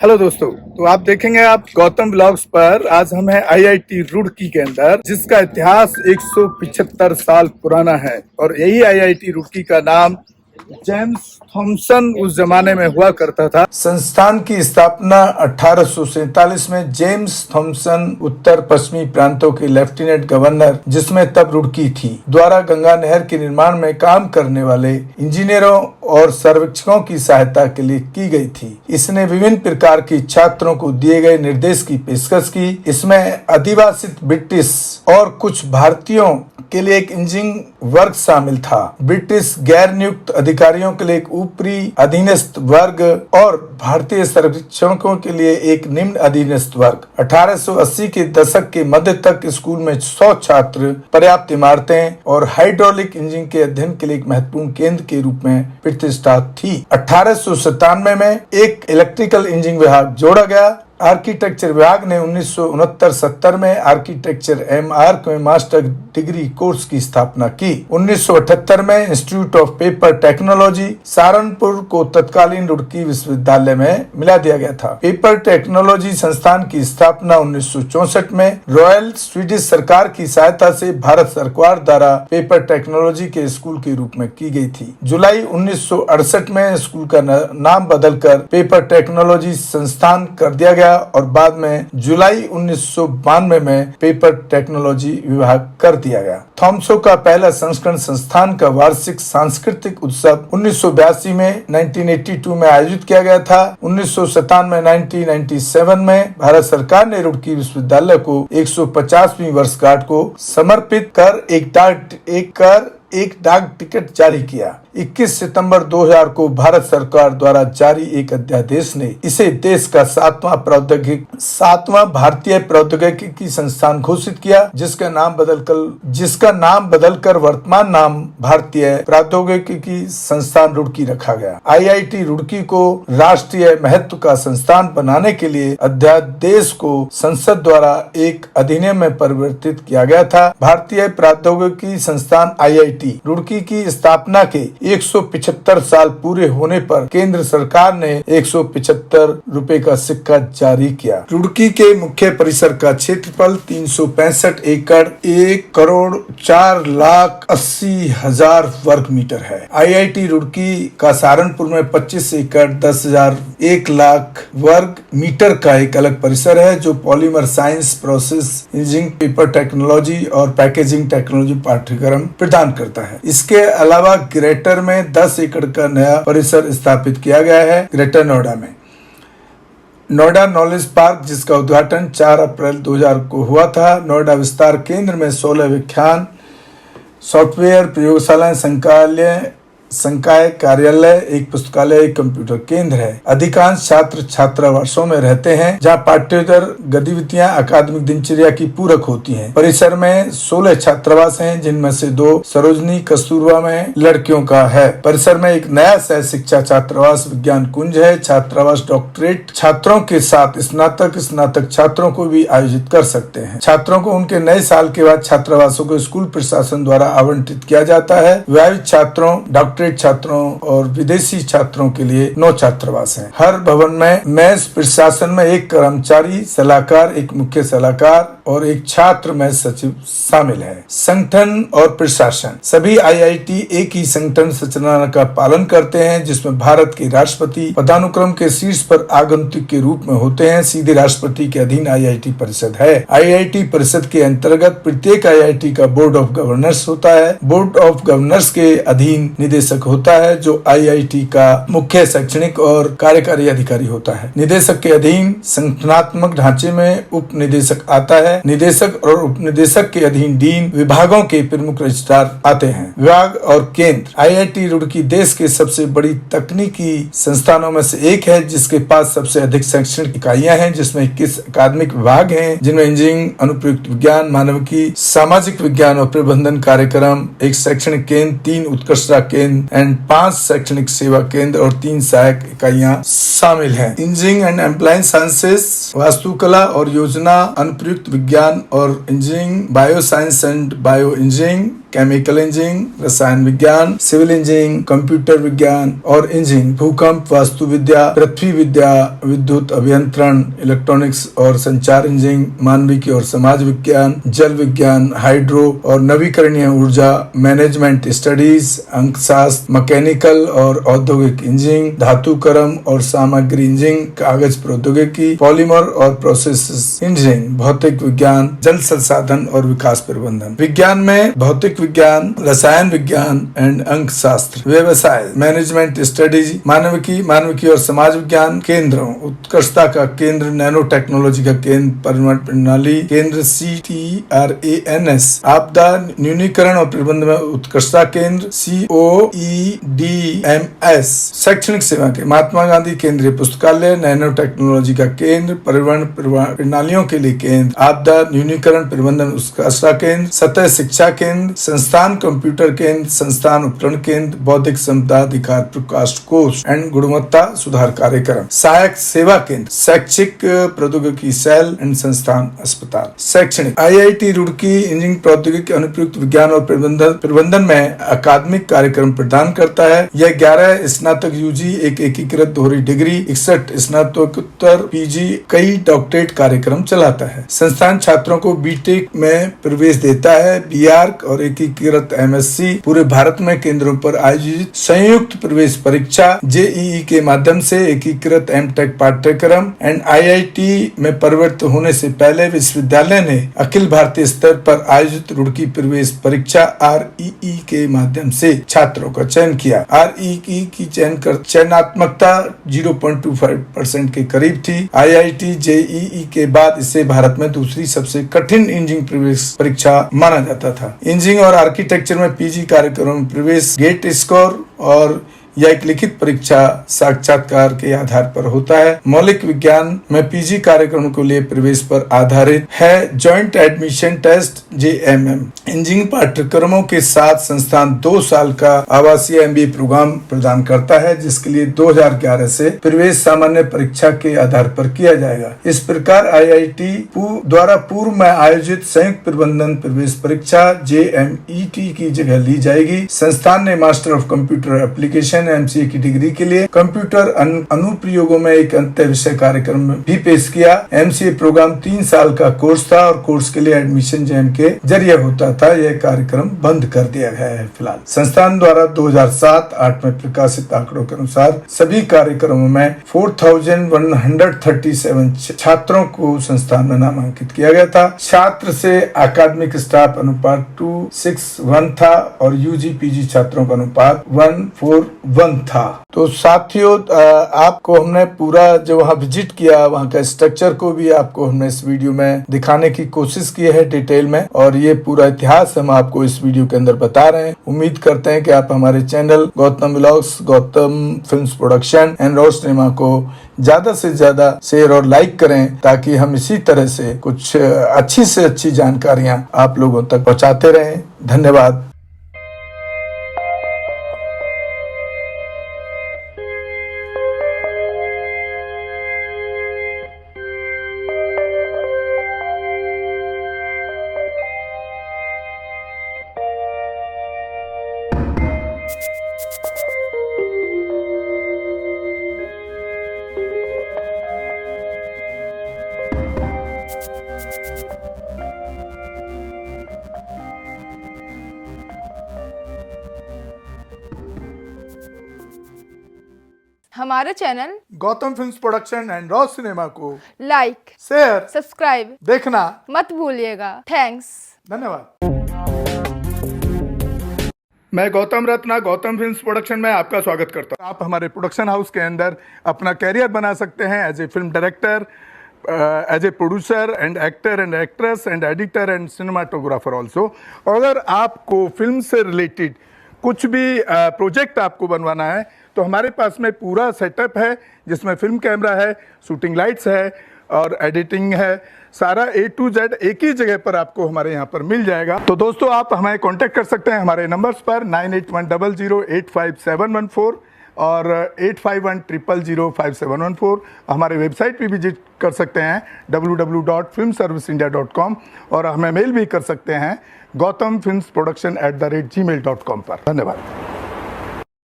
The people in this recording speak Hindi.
हेलो दोस्तों, तो आप देखेंगे आप गौतम ब्लॉग्स पर। आज हम हैं आईआईटी रुड़की के अंदर, जिसका इतिहास 175 साल पुराना है। और यही आईआईटी रुड़की का नाम जेम्स थॉमसन उस जमाने में हुआ करता था। संस्थान की स्थापना 1847 में जेम्स थॉमसन उत्तर पश्चिमी प्रांतों के लेफ्टिनेंट गवर्नर, जिसमें तब रुड़की थी, द्वारा गंगा नहर के निर्माण में काम करने वाले इंजीनियरों और सर्वेक्षकों की सहायता के लिए की गई थी। इसने विभिन्न प्रकार के छात्रों को दिए गए निर्देश की पेशकश की। इसमें अधिवासित ब्रिटिश और कुछ भारतीयों के लिए एक इंजीनियरिंग वर्ग शामिल था। ब्रिटिश गैर नियुक्त अधिकारियों के लिए एक ऊपरी अधीनस्थ वर्ग और भारतीय सर्वेक्षकों के लिए एक निम्न अधीनस्थ वर्ग। 1880 के दशक के मध्य तक स्कूल में 100 छात्र, पर्याप्त इमारतें और हाइड्रोलिक इंजन के अध्ययन के लिए एक महत्वपूर्ण केंद्र के रूप में प्रतिष्ठा थी। 1897 में एक इलेक्ट्रिकल इंजीनियरिंग विभाग जोड़ा गया। आर्किटेक्चर विभाग ने 1969-70 में आर्किटेक्चर एमआर में मास्टर डिग्री कोर्स की स्थापना की। 1978 में institute of paper technology Saharanpur को तत्कालीन रुड़की विश्वविद्यालय में मिला दिया गया था। पेपर टेक्नोलॉजी संस्थान की स्थापना 1964 में रॉयल स्वीडिश सरकार की सहायता से भारत सरकार द्वारा पेपर टेक्नोलॉजी के स्कूल के रूप में की गई थी। जुलाई 1968 में स्कूल का नाम बदलकर पेपर टेक्नोलॉजी संस्थान कर दिया गया और बाद में जुलाई 1992 में पेपर टेक्नोलॉजी विभाग कर दिया गया। थॉमसन का पहला संस्करण संस्थान का वार्षिक सांस्कृतिक उत्सव 1982 में 1982 में आयोजित किया गया था। 1997 1997 में भारत सरकार ने रुड़की विश्वविद्यालय को 150वीं वर्षगांठ को समर्पित कर एक डाक टिकट जारी किया। 21 सितंबर 2000 को भारत सरकार द्वारा जारी एक अध्यादेश ने इसे देश का सातवां भारतीय प्रौद्योगिकी संस्थान घोषित किया, जिसका नाम बदलकर वर्तमान नाम भारतीय प्रौद्योगिकी संस्थान रुड़की रखा गया। आईआईटी रुड़की को राष्ट्रीय महत्व का संस्थान बनाने के लिए अध्यादेश को संसद द्वारा एक अधिनियम में परिवर्तित किया गया था। भारतीय प्रौद्योगिकी संस्थान आईआईटी रुड़की की स्थापना के 175 साल पूरे होने पर केंद्र सरकार ने 175 रुपए का सिक्का जारी किया। रुड़की के मुख्य परिसर का क्षेत्रफल 365 एकड़ 1,04,80,000 वर्ग मीटर है। आईआईटी रुड़की का सहारनपुर में 25 एकड़ 10,001 लाख वर्ग मीटर का एक अलग परिसर है, जो polymer science, process engineering, paper technology और पैकेजिंग टेक्नोलॉजी पाठ्यक्रम प्रदान करता है। इसके अलावा ग्रेटर में 10 एकड़ का नया परिसर स्थापित किया गया है। ग्रेटर नोएडा में नोएडा नॉलेज पार्क, जिसका उद्घाटन 4 अप्रैल 2000 को हुआ था। नोएडा विस्तार केंद्र में 16 व्याख्यान, सॉफ्टवेयर प्रयोगशालाएं, संकाय कार्यालय, एक पुस्तकालय, एक कंप्यूटर केंद्र है। अधिकांश छात्र छात्रावासों में रहते हैं, जहां पाठ्येतर गतिविधियां अकादमिक दिनचर्या की पूरक होती हैं। परिसर में 16 छात्रावास हैं, जिनमें से 2 सरोजनी कस्तूरबा में लड़कियों का है। परिसर में एक नया सह शिक्षा छात्रावास विज्ञान कुंज है। छात्रावास डॉक्टरेट छात्रों के साथ स्नातक छात्रों को भी आयोजित कर सकते हैं। छात्रों को उनके नए साल के बाद छात्रावासों को स्कूल प्रशासन द्वारा आवंटित किया जाता है। विवाहित छात्रों, डॉक्टरेट छात्रों और विदेशी छात्रों के लिए 9 छात्रावास हैं। हर भवन में मेस प्रशासन में एक कर्मचारी सलाहकार, एक मुख्य सलाहकार और एक छात्र में सचिव शामिल है। संगठन और प्रशासन, सभी आईआईटी एक ही संगठन संरचना का पालन करते हैं, जिसमें भारत के राष्ट्रपति पदानुक्रम के शीर्ष पर आगंतुक के रूप में होते हैं। सीधे राष्ट्रपति के अधीन आईआईटी परिषद है। आईआईटी परिषद के अंतर्गत प्रत्येक आईआईटी का बोर्ड ऑफ गवर्नर्स होता है। बोर्ड ऑफ गवर्नर्स के अधीन निदेशक होता है, जो आईआईटी का मुख्य शैक्षणिक और कार्यकारी अधिकारी होता है। निदेशक के अधीन संगठनात्मक ढांचे में उप निदेशक आता है। निदेशक और उप निदेशक के अधीन डीन, विभागों के प्रमुख रजिस्ट्रार आते हैं। विभाग और केंद्र, आईआईटी रुड़की देश के सबसे बड़ी तकनीकी संस्थानों में से एक है, जिसके पास सबसे अधिक शैक्षणिक इकाइयां हैं, जिसमें 21 अकादमिक विभाग हैं, जिनमें इंजीनियरिंग, अनुप्रयुक्त विज्ञान, मानविकी, सामाजिक विज्ञान और प्रबंधन कार्यक्रम, एक शैक्षणिक केंद्र, 3 उत्कृष्टता केंद्र एंड 5 शैक्षणिक सेवा केंद्र और 3 सहायक इकाइयां शामिल हैं। इंजीनियरिंग एंड एम्प्लॉयमेंट साइंसेस, वास्तुकला और योजना, अनुप्रयुक्त विज्ञान और engineering, bio science and bio engineering, chemical engineering, रसायन विज्ञान, सिविल इंजीनियरिंग, कंप्यूटर विज्ञान और इंजीनियरिंग, भूकंप, वास्तुविद्या, पृथ्वी विद्या, विद्युत अभियंत्रण, इलेक्ट्रॉनिक्स और संचार इंजीनियरिंग, मानविकी और समाज विज्ञान, जल विज्ञान, हाइड्रो और नवीकरणीय ऊर्जा, मैनेजमेंट स्टडीज, अंकशास्त्र, मैकेनिकल और औद्योगिक इंजीनियरिंग, धातुकर्म और सामग्री इंजीनियरिंग, कागज प्रौद्योगिकी, पॉलीमर और प्रोसेस इंजीनियरिंग, भौतिक विज्ञान, जल संसाधन और विकास प्रबंधन। विज्ञान में भौतिक विज्ञान, रसायन विज्ञान एंड अंकशास्त्र, व्यवसाय, मैनेजमेंट स्टडीज, मानविकी और समाज विज्ञान, केंद्रों, उत्कृष्टता का केंद्र, नैनो टेक्नोलॉजी का केंद्र, परिवहन प्रणाली केंद्र CTRANS, आपदा न्यूनीकरण और प्रबंधन में उत्कृष्टता केंद्र COEDMS, शैक्षणिक सेवा के महात्मा गांधी केंद्रीय पुस्तकालय, नैनो टेक्नोलॉजी का केंद्र, परिवहन प्रणालियों के लिए केंद्र, आपदा न्यूनीकरण प्रबंधन उत्कृष्टता केंद्र, सतह शिक्षा केंद्र, संस्थान कंप्यूटर केंद्र, संस्थान उपकरण केंद्र, बौद्धिक संपदा अधिकार प्रकाश कोष एंड गुणवत्ता सुधार कार्यक्रम, सहायक सेवा केंद्र, शैक्षिक प्रौद्योगिकी सेल एंड संस्थान अस्पताल। शैक्षणिक IIT रुड़की इंजीनियरिंग प्रौद्योगिकी अनुप्रयुक्त विज्ञान और प्रबंधन में अकादमिक कार्यक्रम प्रदान करता है। यह 11 स्नातक UG, एक एकीकृत दोहरी डिग्री, 61 स्नातकोत्तर PG, कई डॉक्टरेट कार्यक्रम चलाता है। संस्थान छात्रों को BTech में प्रवेश देता है। BArc और एकीकृत MSc पूरे भारत में केंद्रों पर आयोजित संयुक्त प्रवेश परीक्षा, JEE के माध्यम से एकीकृत MTech पाठ्यक्रम एंड IIT में परिवर्तित होने से पहले विश्वविद्यालय ने अखिल भारतीय स्तर पर आयोजित रुड़की प्रवेश परीक्षा REE के माध्यम से छात्रों का चयन किया। REE की चयनात्मकता 0.25% के करीब थी। IIT JEE के बाद इसे भारत में दूसरी सबसे कठिन इंजीनियरिंग प्रवेश परीक्षा माना जाता था। इंजीनियरिंग और आर्किटेक्चर में PG कार्यक्रम में प्रवेश गेट स्कोर और यह एक लिखित परीक्षा साक्षात्कार के आधार पर होता है। मौलिक विज्ञान में PG कार्यक्रम को लिए प्रवेश पर आधारित है। Joint admission test JMM engineering पाठ्यक्रमों के साथ संस्थान 2 साल का आवासीय MBA प्रोग्राम प्रदान करता है, जिसके लिए 2011 से प्रवेश सामान्य परीक्षा के आधार पर किया जाएगा। इस प्रकार IIT द्वारा पूर्व में आयोजित संयुक्त प्रबंधन प्रवेश परीक्षा JMET की जगह ली जाएगी। संस्थान ने master of computer application MCA की डिग्री के लिए कंप्यूटर अनुप्रयोगों में एक अंत्य विषय कार्यक्रम भी पेश किया। MCA प्रोग्राम 3 साल का कोर्स था और कोर्स के लिए एडमिशन JAM के जरिए होता था। यह कार्यक्रम बंद कर दिया गया है फिलहाल। संस्थान द्वारा 2007-08 में प्रकाशित आंकड़ों के अनुसार सभी कार्यक्रमों में 4137 छात्रों को संस्थान में नामांकित किया गया था। छात्र से अकादमिक स्टाफ अनुपात 2:6:1 था और UG PG छात्रों का अनुपात 1:4:1 था। तो साथियों, आपको हमने पूरा जो वहाँ विजिट किया, वहाँ का स्ट्रक्चर को भी आपको हमने इस वीडियो में दिखाने की कोशिश की है डिटेल में, और ये पूरा इतिहास हम आपको इस वीडियो के अंदर बता रहे हैं। उम्मीद करते हैं कि आप हमारे channel Gautam vlogs, Gautam films production and raw cinema को ज्यादा से ज्यादा शेयर और लाइक करें, ताकि हम इसी तरह से कुछ अच्छी से अच्छी जानकारियां आप लोगों तक पहुंचाते रहें। धन्यवाद। हमारे channel Gautam films production and raw cinema को लाइक, शेयर, सब्सक्राइब देखना मत भूलिएगा। थैंक्स। धन्यवाद। मैं गौतम रत्ना गौतम फिल्म्स प्रोडक्शन में आपका स्वागत करता हूँ। आप हमारे प्रोडक्शन हाउस के अंदर अपना कैरियर बना सकते हैं as a film director, as a producer and actor and actress and editor and cinematographer also. अगर आपको फिल्म से रिलेटेड कुछ भी प्रोजेक्ट आपको बनवाना है तो हमारे पास में पूरा सेटअप है, जिसमें फिल्म कैमरा है, शूटिंग लाइट्स है और एडिटिंग है। सारा A to Z एक ही जगह पर आपको हमारे यहाँ पर मिल जाएगा। तो दोस्तों, आप हमें कांटेक्ट कर सकते हैं हमारे नंबर्स पर 9810085714 और 8510005714। हमारे वेबसाइट पे विजिट कर सकते हैं www.filmserviceindia.com और हमें मेल भी कर सकते हैं gautamfilmsproduction@gmail.com पर। धन्यवाद।